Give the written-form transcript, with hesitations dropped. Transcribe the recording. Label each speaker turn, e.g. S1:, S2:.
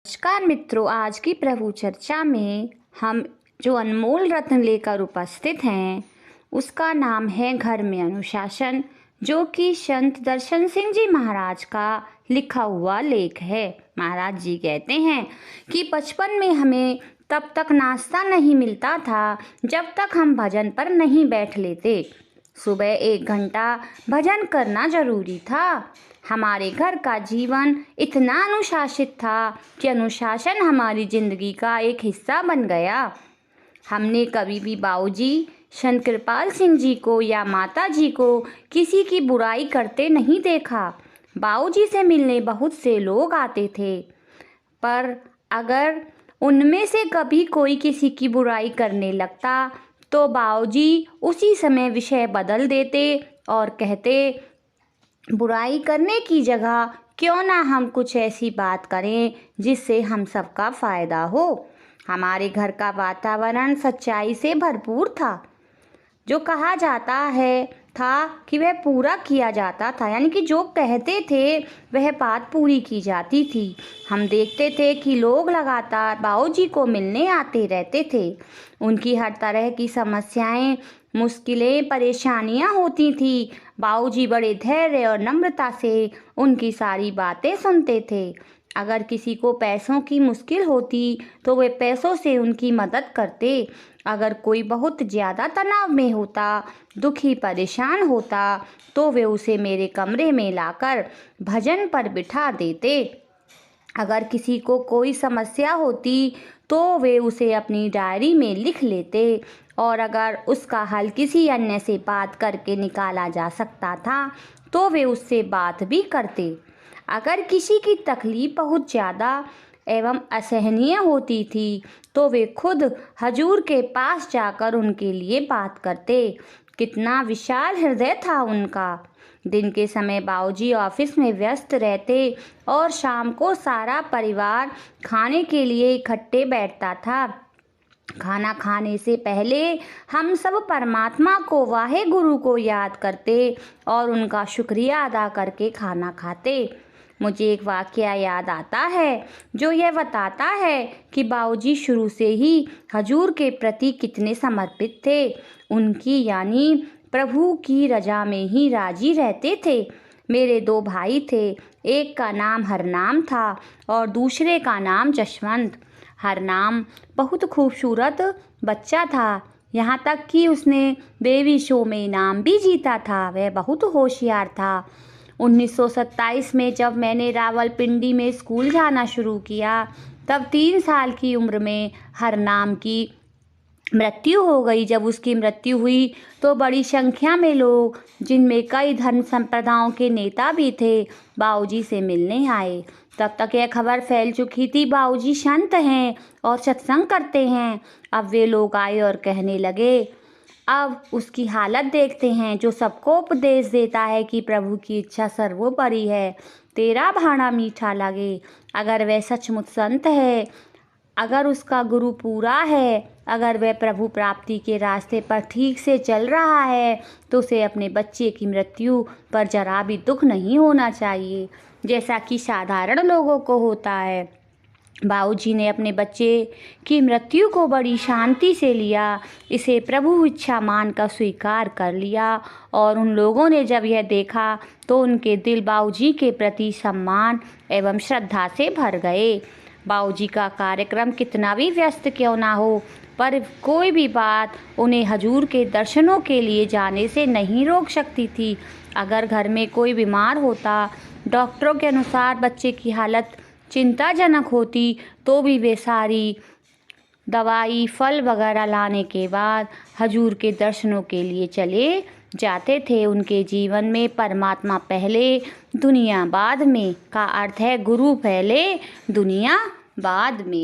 S1: नमस्कार मित्रों, आज की प्रभु चर्चा में हम जो अनमोल रत्न लेकर उपस्थित हैं उसका नाम है घर में अनुशासन, जो कि संत दर्शन सिंह जी महाराज का लिखा हुआ लेख है। महाराज जी कहते हैं कि बचपन में हमें तब तक नाश्ता नहीं मिलता था जब तक हम भजन पर नहीं बैठ लेते। सुबह 1 घंटा भजन करना जरूरी था। हमारे घर का जीवन इतना अनुशासित था कि अनुशासन हमारी जिंदगी का एक हिस्सा बन गया। हमने कभी भी बाबूजी, संत कृपाल सिंह जी को या माता जी को किसी की बुराई करते नहीं देखा। बाबूजी से मिलने बहुत से लोग आते थे, पर अगर उनमें से कभी कोई किसी की बुराई करने लगता तो बाबूजी उसी समय विषय बदल देते और कहते, बुराई करने की जगह क्यों ना हम कुछ ऐसी बात करें जिससे हम सबका फायदा हो। हमारे घर का वातावरण सच्चाई से भरपूर था। जो कहा जाता है था कि वह पूरा किया जाता था, यानी कि जो कहते थे वह बात पूरी की जाती थी। हम देखते थे कि लोग लगातार बाबूजी को मिलने आते रहते थे। उनकी हर तरह की समस्याएं, मुश्किलें, परेशानियां होती थी। बाबूजी बड़े धैर्य और नम्रता से उनकी सारी बातें सुनते थे। अगर किसी को पैसों की मुश्किल होती तो वे पैसों से उनकी मदद करते। अगर कोई बहुत ज़्यादा तनाव में होता, दुखी परेशान होता, तो वे उसे मेरे कमरे में लाकर भजन पर बिठा देते। अगर किसी को कोई समस्या होती तो वे उसे अपनी डायरी में लिख लेते, और अगर उसका हल किसी अन्य से बात करके निकाला जा सकता था तो वे उससे बात भी करते। अगर किसी की तकलीफ बहुत ज़्यादा एवं असहनीय होती थी तो वे खुद हजूर के पास जाकर उनके लिए बात करते। कितना विशाल हृदय था उनका। दिन के समय बाबूजी ऑफिस में व्यस्त रहते और शाम को सारा परिवार खाने के लिए इकट्ठे बैठता था। खाना खाने से पहले हम सब परमात्मा को, वाहे गुरु को याद करते और उनका शुक्रिया अदा करके खाना खाते। मुझे एक वाकया याद आता है जो यह बताता है कि बाबूजी शुरू से ही हजूर के प्रति कितने समर्पित थे। उनकी यानी प्रभु की रजा में ही राजी रहते थे। मेरे 2 भाई थे, एक का नाम हरनाम था और दूसरे का नाम जशवंत। हरनाम बहुत खूबसूरत बच्चा था, यहाँ तक कि उसने बेबी शो में इनाम भी जीता था। वह बहुत होशियार था। 1927 में जब मैंने रावलपिंडी में स्कूल जाना शुरू किया तब 3 साल की उम्र में हरनाम की मृत्यु हो गई। जब उसकी मृत्यु हुई तो बड़ी संख्या में लोग, जिनमें कई धर्म संप्रदायों के नेता भी थे, बाबूजी से मिलने आए। तब तक यह खबर फैल चुकी थी, बाबूजी संत हैं और सत्संग करते हैं। अब वे लोग आए और कहने लगे, अब उसकी हालत देखते हैं, जो सबको उपदेश देता है कि प्रभु की इच्छा सर्वोपरि है, तेरा भाना मीठा लगे। अगर वह सचमुच संत है, अगर उसका गुरु पूरा है, अगर वह प्रभु प्राप्ति के रास्ते पर ठीक से चल रहा है, तो उसे अपने बच्चे की मृत्यु पर जरा भी दुख नहीं होना चाहिए, जैसा कि साधारण लोगों को होता है। बाबूजी ने अपने बच्चे की मृत्यु को बड़ी शांति से लिया, इसे प्रभु इच्छा मानकर स्वीकार कर लिया। और उन लोगों ने जब यह देखा तो उनके दिल बाबूजी के प्रति सम्मान एवं श्रद्धा से भर गए। बाबूजी का कार्यक्रम कितना भी व्यस्त क्यों ना हो, पर कोई भी बात उन्हें हजूर के दर्शनों के लिए जाने से नहीं रोक सकती थी। अगर घर में कोई बीमार होता, डॉक्टरों के अनुसार बच्चे की हालत चिंताजनक होती, तो भी वे सारी दवाई, फल वगैरह लाने के बाद हजूर के दर्शनों के लिए चले जाते थे। उनके जीवन में परमात्मा पहले, दुनिया बाद में का अर्थ है गुरु पहले, दुनिया बाद में।